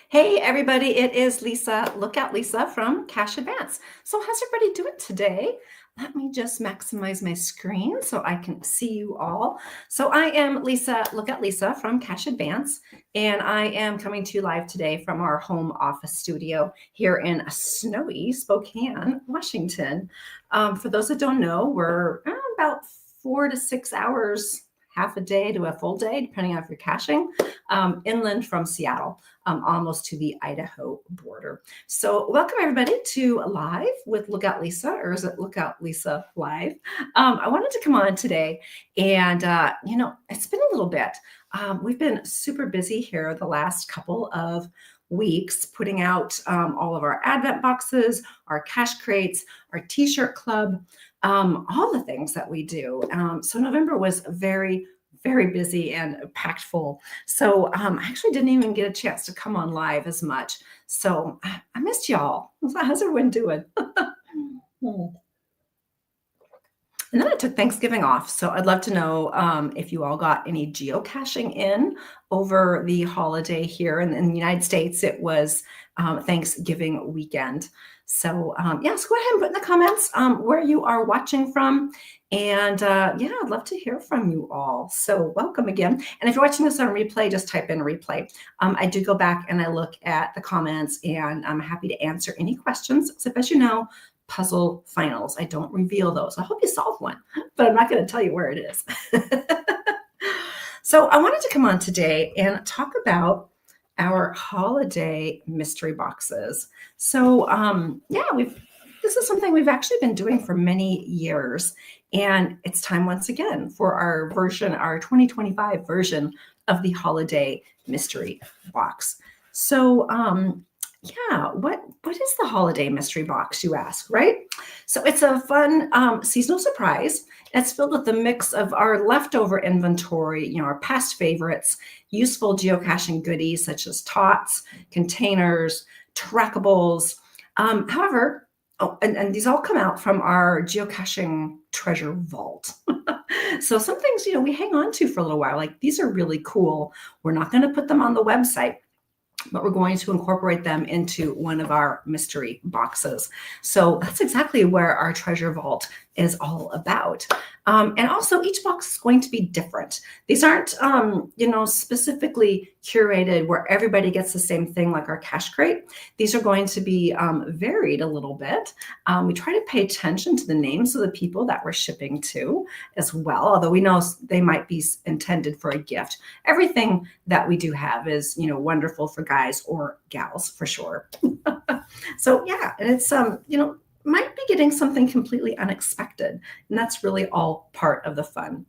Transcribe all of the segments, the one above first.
Hey everybody, it is Lisa. Look out Lisa from Cash Advance. So how's everybody doing today? Let me just maximize my screen so I can see you all. So I am Lisa, Look at Lisa from Cash Advance, and I am coming to you live today from our home office studio here in snowy Spokane, Washington. For those that don't know, we're about 4 to 6 hours, half a day to a full day, depending on if you're caching, inland from Seattle, almost to the Idaho border. So welcome everybody to Live with Lookout Lisa, or is it Lookout Lisa Live? I wanted to come on today and, it's been a little bit. We've been super busy here the last couple of weeks putting out all of our advent boxes, our cash crates, our t-shirt club, all the things that we do. So November was very busy and packed full. So I actually didn't even get a chance to come on live as much. So I missed y'all. How's everyone doing? And then I took Thanksgiving off. So I'd love to know if you all got any geocaching in over the holiday here. In the United States, it was Thanksgiving weekend. So so go ahead and put in the comments where you are watching from. And I'd love to hear from you all. So welcome again. And if you're watching this on replay, just type in replay. I do go back and I look at the comments, and I'm happy to answer any questions. Except, as you know, puzzle finals, I don't reveal those. I hope you solve one, but I'm not going to tell you where it is. So I wanted to come on today and talk about our holiday mystery boxes. So this is something we've actually been doing for many years, and it's time once again for our 2025 version of the holiday mystery box. So what is the holiday mystery box, you ask, right? So it's a fun seasonal surprise. It's filled with a mix of our leftover inventory, our past favorites, useful geocaching goodies such as tots, containers, trackables. However, and these all come out from our geocaching treasure vault. So some things, we hang on to for a little while. Like, these are really cool. We're not going to put them on the website, but we're going to incorporate them into one of our mystery boxes. So that's exactly where our treasure vault is all about. And also, each box is going to be different. These aren't, specifically curated where everybody gets the same thing like our cash crate. These are going to be varied a little bit. We try to pay attention to the names of the people that we're shipping to as well, although we know they might be intended for a gift. Everything that we do have is, wonderful for guys or gals for sure. So and it's, might be getting something completely unexpected. And that's really all part of the fun.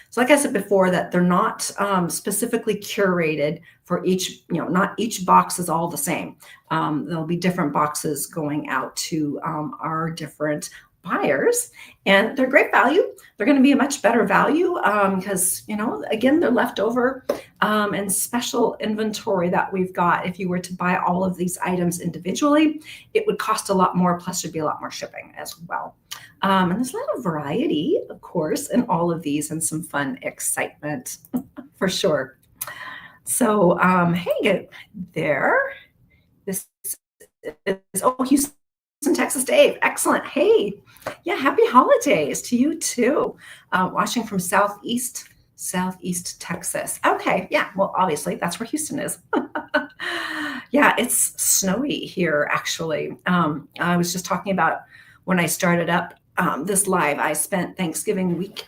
So like I said before, that they're not specifically curated for each, not each box is all the same. There'll be different boxes going out to our different buyers, and they're great value. They're going to be a much better value because, again, they're leftover and special inventory that we've got. If you were to buy all of these items individually, it would cost a lot more, plus there'd be a lot more shipping as well. And there's a lot of variety, of course, in all of these, and some fun excitement for sure. So, hey there. This is, Houston, Texas, Dave. Excellent. Hey, happy holidays to you too. Watching from Southeast Texas. Okay, well, obviously that's where Houston is. It's snowy here, actually. I was just talking about when I started up this live, I spent Thanksgiving week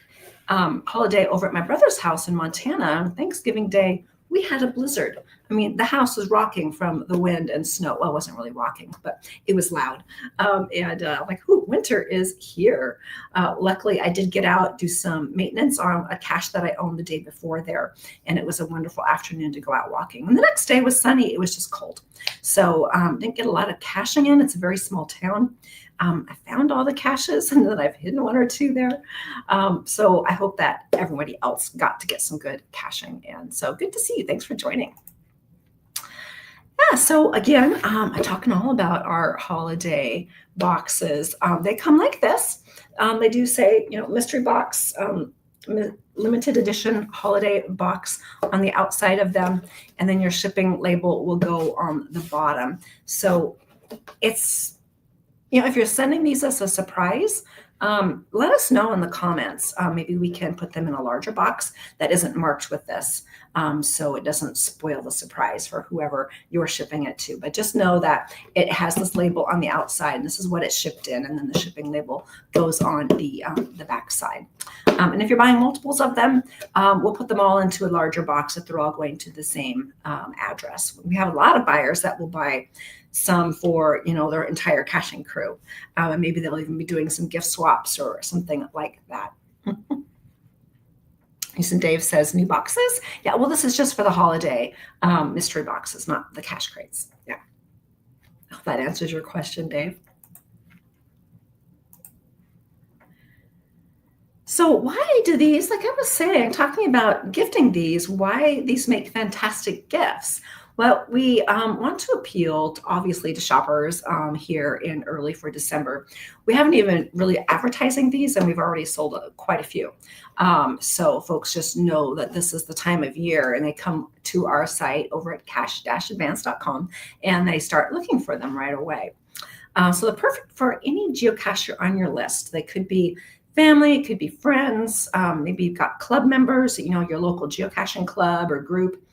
holiday over at my brother's house in Montana. On Thanksgiving Day, we had a blizzard. I mean, the house was rocking from the wind and snow. Well, it wasn't really rocking, but it was loud. Winter is here. Luckily, I did get out, do some maintenance on a cache that I owned the day before there, and it was a wonderful afternoon to go out walking. And the next day was sunny. It was just cold. So didn't get a lot of caching in. It's a very small town. I found all the caches, and then I've hidden one or two there. So I hope that everybody else got to get some good caching. And so good to see you. Thanks for joining. So again, I'm talking all about our holiday boxes. They come like this. They do say, mystery box limited edition holiday box on the outside of them, and then your shipping label will go on the bottom. So it's, if you're sending these as a surprise, let us know in the comments. Maybe we can put them in a larger box that isn't marked with this, so it doesn't spoil the surprise for whoever you're shipping it to. But just know that it has this label on the outside, and this is what it's shipped in, and then the shipping label goes on the back side. And if you're buying multiples of them, we'll put them all into a larger box if they're all going to the same address. We have a lot of buyers that will buy some for their entire caching crew, and maybe they'll even be doing some gift swaps or something like that. Houston Dave says new boxes. Yeah, well, this is just for the holiday mystery boxes, not the cache crates. Yeah, I hope that answers your question, Dave. So why do these, like I was saying, talking about gifting these, why these make fantastic gifts? Well, we want to appeal, obviously, to shoppers here in early for December. We haven't even really advertising these, and we've already sold quite a few. So folks just know that this is the time of year, and they come to our site over at cache-advance.com, and they start looking for them right away. So they're perfect for any geocacher on your list. They could be family, it could be friends, maybe you've got club members, your local geocaching club or group,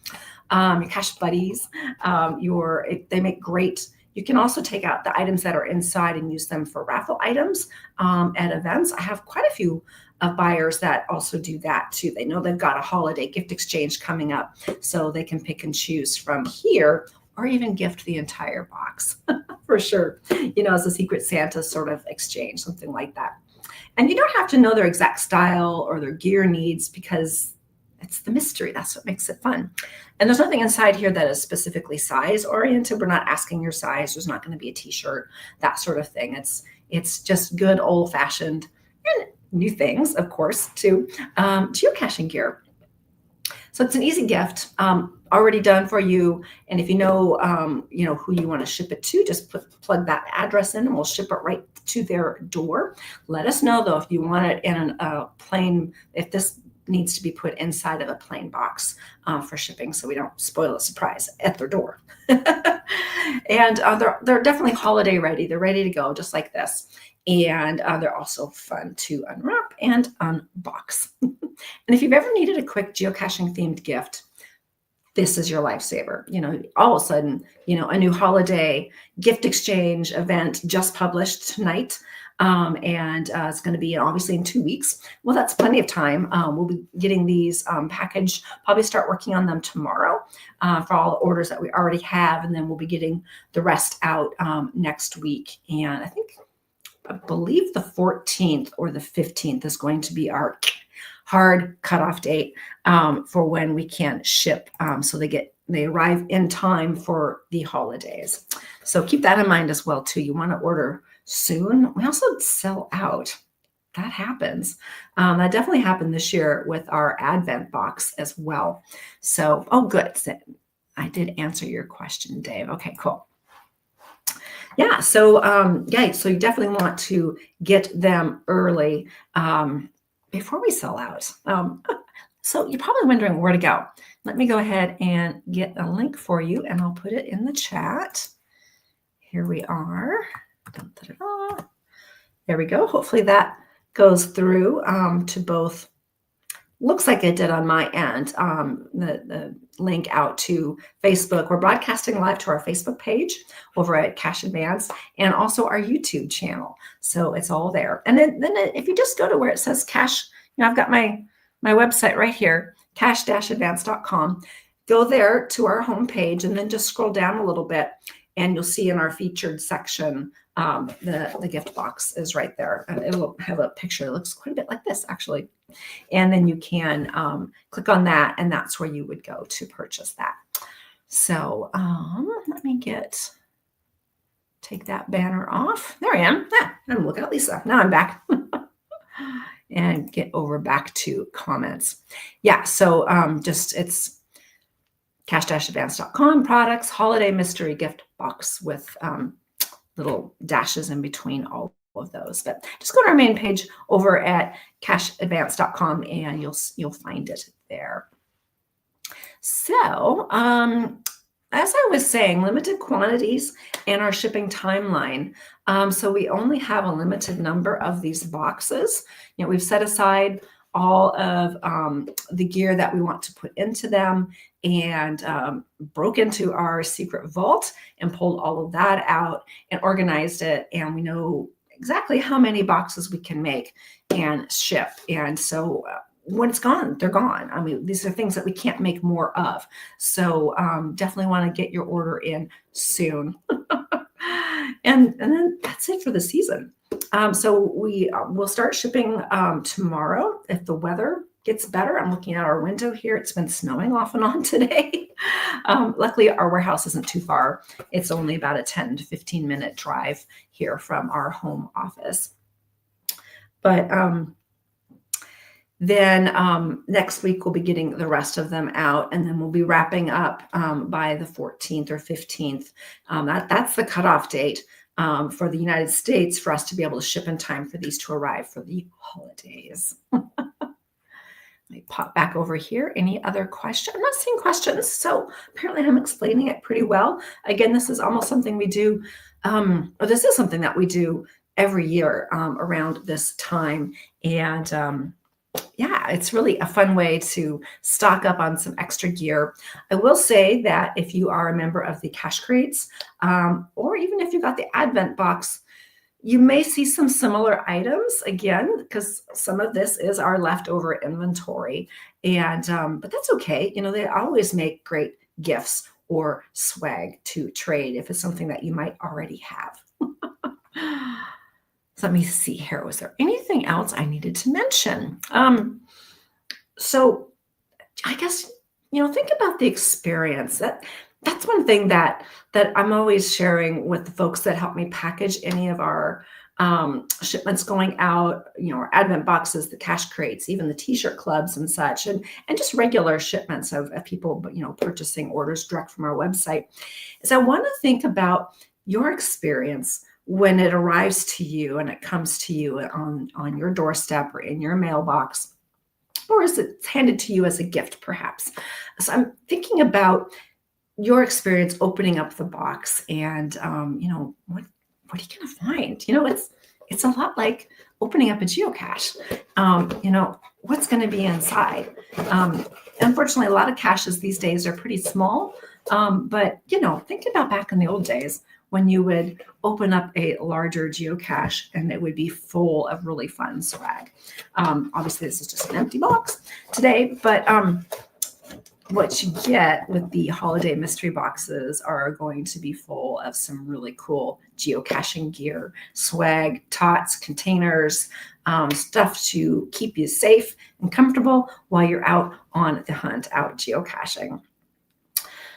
your cache buddies, they make great. You can also take out the items that are inside and use them for raffle items at events. I have quite a few buyers that also do that too. They know they've got a holiday gift exchange coming up, so they can pick and choose from here, or even gift the entire box for sure, as a Secret Santa sort of exchange, something like that. And you don't have to know their exact style or their gear needs, because it's the mystery. That's what makes it fun. And there's nothing inside here that is specifically size oriented. We're not asking your size. There's not going to be a t-shirt, that sort of thing. It's just good old fashioned and new things, of course, too, geocaching gear. So it's an easy gift, already done for you. And if you know who you want to ship it to, just plug that address in, and we'll ship it right to their door. Let us know though if you want it in a plain, if this needs to be put inside of a plain box for shipping, so we don't spoil the surprise at their door. And they're definitely holiday ready. They're ready to go, just like this. And they're also fun to unwrap and unbox. And if you've ever needed a quick geocaching themed gift, this is your lifesaver. All of a sudden, a new holiday gift exchange event just published tonight. And it's going to be obviously in 2 weeks. Well, that's plenty of time. We'll be getting these packaged, probably start working on them tomorrow for all the orders that we already have. And then we'll be getting the rest out next week. And I believe the 14th or the 15th is going to be our hard cutoff date for when we can ship. So they arrive in time for the holidays. So keep that in mind as well too. You want to order soon. We also sell out. That happens. That definitely happened this year with our Advent box as well. So, good. I did answer your question, Dave. Okay, cool. Yeah, so so you definitely want to get them early before we sell out. So you're probably wondering where to go. Let me go ahead and get a link for you, and I'll put it in the chat. Here we are. There we go. Hopefully that goes through to both. Looks like it did on my end. The link out to Facebook. We're broadcasting live to our Facebook page over at Cache Advance, and also our YouTube channel. So it's all there. And then if you just go to where it says Cache, I've got my website right here, cache-advance.com. Go there to our homepage, and then just scroll down a little bit, and you'll see in our featured section, the gift box is right there. It will have a picture. It looks quite a bit like this, actually. And then you can click on that, and that's where you would go to purchase that. So let me take that banner off. There I am. And look at Lisa. Now I'm back. And get over back to comments. Yeah, so it's cache-advance.com, products, holiday mystery gift box with little dashes in between all of those. But just go to our main page over at cashadvance.com and you'll find it there. So, as I was saying, limited quantities and our shipping timeline. So we only have a limited number of these boxes. We've set aside all of the gear that we want to put into them and broke into our secret vault and pulled all of that out and organized it. And we know exactly how many boxes we can make and ship. And so when it's gone, they're gone. I mean, these are things that we can't make more of. So definitely want to get your order in soon. and then that's it for the season. So we'll start shipping tomorrow if the weather gets better. I'm looking out our window here. It's been snowing off and on today. Luckily, our warehouse isn't too far. It's only about a 10 to 15 minute drive here from our home office. But then next week, we'll be getting the rest of them out, and then we'll be wrapping up by the 14th or 15th. That's the cutoff date for the United States for us to be able to ship in time for these to arrive for the holidays. Let me pop back over here. Any other questions? I'm not seeing questions, so apparently I'm explaining it pretty well. Again, this is almost something we do, or this is something that we do every year around this time. And yeah, it's really a fun way to stock up on some extra gear. I will say that if you are a member of the Cache Crates, or even if you got the Advent box, you may see some similar items again, because some of this is our leftover inventory. And but that's okay. They always make great gifts or swag to trade if it's something that you might already have. So let me see here. Was there anything else I needed to mention? So I guess, think about the experience. That's one thing that I'm always sharing with the folks that help me package any of our shipments going out, our Advent boxes, the Cache Crates, even the t-shirt clubs and such, and just regular shipments of people, purchasing orders direct from our website. Is I want to think about your experience when it arrives to you and it comes to you on your doorstep or in your mailbox, or is it handed to you as a gift, perhaps? So I'm thinking about your experience opening up the box and, what are you going to find? It's a lot like opening up a geocache. What's going to be inside? Unfortunately, a lot of caches these days are pretty small, but, think about back in the old days when you would open up a larger geocache and it would be full of really fun swag. Obviously, this is just an empty box today, but what you get with the holiday mystery boxes are going to be full of some really cool geocaching gear, swag, tots, containers, stuff to keep you safe and comfortable while you're out on the hunt, out geocaching.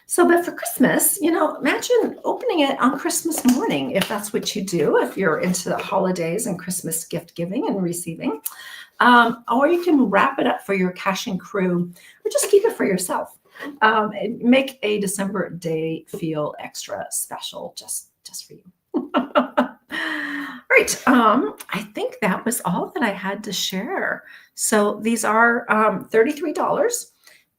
So, but for Christmas, imagine opening it on Christmas morning, if that's what you do, if you're into the holidays and Christmas gift giving and receiving. Or you can wrap it up for your caching crew, or just keep it for yourself. And make a December day feel extra special, just for you. Right. I think that was all that I had to share. So these are $33,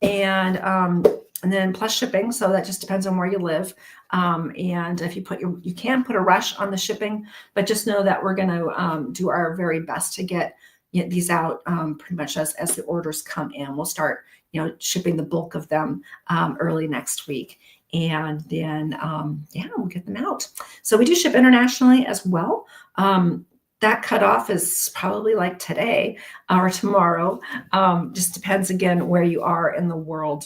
and then plus shipping. So that just depends on where you live. And if you can put a rush on the shipping, but just know that we're going to do our very best to get these out pretty much as the orders come in. We'll start, shipping the bulk of them early next week. And then, we'll get them out. So we do ship internationally as well. That cutoff is probably like today or tomorrow. Just depends, again, where you are in the world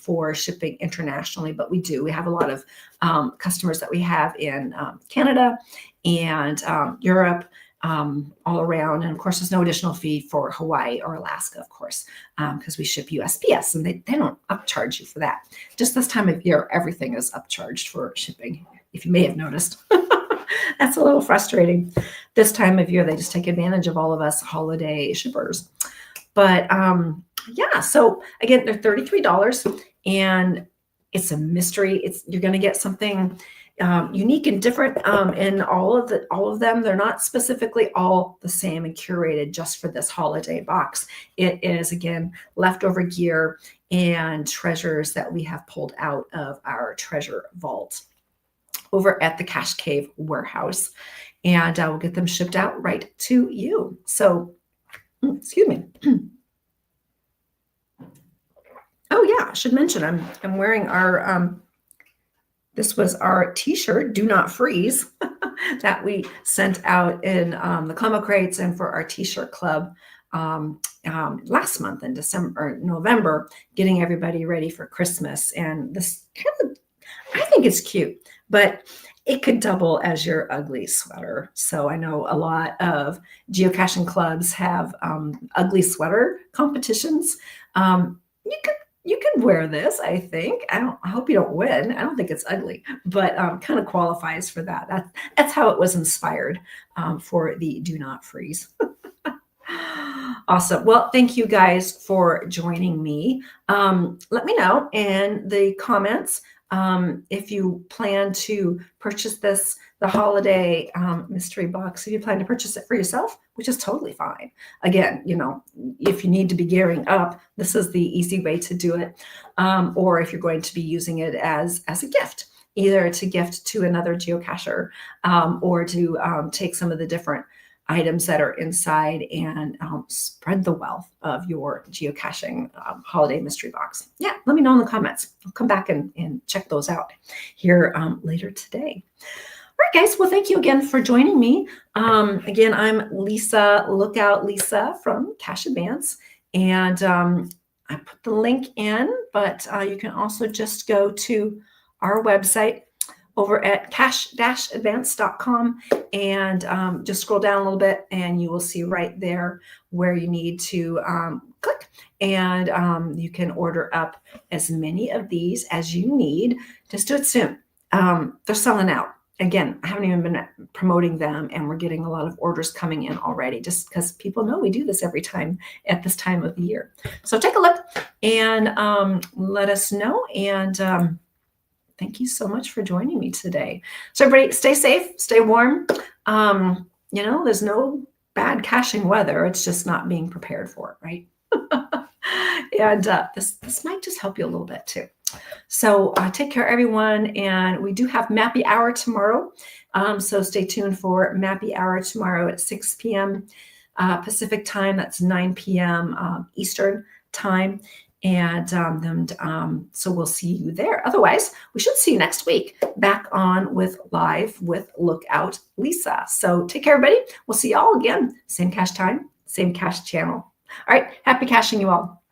for shipping internationally. But we have a lot of customers that we have in Canada and Europe, all around. And of course, there's no additional fee for Hawaii or Alaska, of course, because we ship USPS and they don't upcharge you for that. Just this time of year, everything is upcharged for shipping, if you may have noticed. That's a little frustrating. This time of year, they just take advantage of all of us holiday shippers. But so again, they're $33 and it's a mystery. You're going to get something unique and different in all of them. They're not specifically all the same and curated just for this holiday box. It is, again, leftover gear and treasures that we have pulled out of our treasure vault over at the Cache Cave warehouse, and we'll get them shipped out right to you. So, excuse me. Oh yeah, I should mention I'm wearing our this was our t-shirt, Do Not Freeze, that we sent out in the Clumbo crates and for our t-shirt club last month in November, getting everybody ready for Christmas. And this kind of, I think it's cute, but it could double as your ugly sweater. So I know a lot of geocaching clubs have ugly sweater competitions. You can wear this, I think. I hope you don't win. I don't think it's ugly, but kind of qualifies for that. That's how it was inspired for the Do Not Freeze. Awesome. Well, thank you guys for joining me. Let me know in the comments if you plan to purchase the holiday mystery box. If you plan to purchase it for yourself, which is totally fine. Again, if you need to be gearing up, this is the easy way to do it. Or if you're going to be using it as a gift, either to gift to another geocacher or to take some of the different items that are inside and spread the wealth of your geocaching holiday mystery box. Yeah, let me know in the comments. I'll come back and check those out here later today. All right, guys. Well, thank you again for joining me. Again, I'm Lisa, Lookout Lisa from Cache Advance. And I put the link in, but you can also just go to our website over at cache-advance.com and just scroll down a little bit and you will see right there where you need to click, and you can order up as many of these as you need. Just do it soon. They're selling out. Again, I haven't even been promoting them, and we're getting a lot of orders coming in already just because people know we do this every time at this time of the year. So take a look and let us know. And thank you so much for joining me today. So everybody, stay safe, stay warm. There's no bad caching weather. It's just not being prepared for it, right? And this might just help you a little bit too. So take care, everyone. And we do have Mappy Hour tomorrow. So stay tuned for Mappy Hour tomorrow at 6 p.m. Pacific time. That's 9 p.m. Eastern time. And so we'll see you there. Otherwise, we should see you next week back on with Live with Lookout Lisa. So take care, everybody. We'll see you all again. Same cache time, same cache channel. All right. Happy caching, you all.